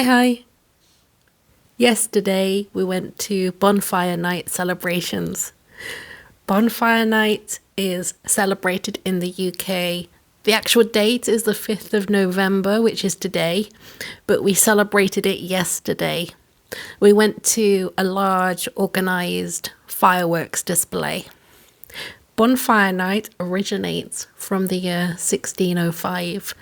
Hi. Yesterday we went to Bonfire Night celebrations. Bonfire Night is celebrated in the UK. The actual date is the 5th of November, which is today, but we celebrated it yesterday. We went to a large organised fireworks display. Bonfire Night originates from the year 1605,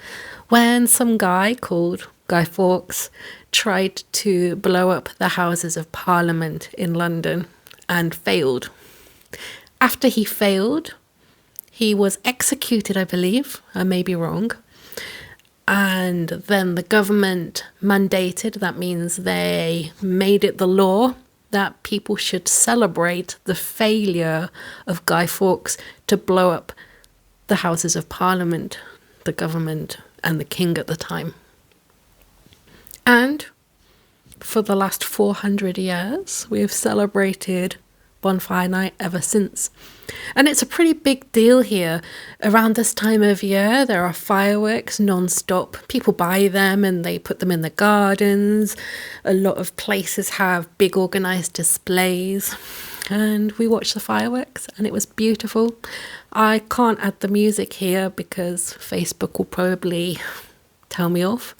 when some guy called Guy Fawkes tried to blow up the Houses of Parliament in London and failed. After he failed, he was executed, I believe. I may be wrong. And then the government mandated, that means they made it the law, that people should celebrate the failure of Guy Fawkes to blow up the Houses of Parliament, the government, and the king at the time. And for the last 400 years, we have celebrated Bonfire Night ever since. And it's a pretty big deal here. Around this time of year, there are fireworks non-stop. People buy them and they put them in the gardens. A lot of places have big organised displays. And we watched the fireworks and it was beautiful. I can't add the music here because Facebook will probably tell me off.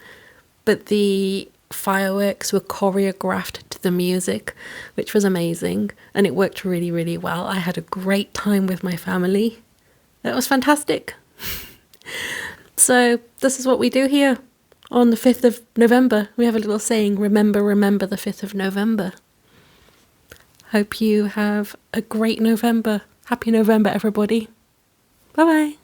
But the fireworks were choreographed to the music, which was amazing, and it worked really, really well. I had a great time with my family. That was fantastic. So this is what we do here on the 5th of November. We have a little saying, remember the 5th of November. Hope you have a great November. Happy November, everybody. Bye-bye.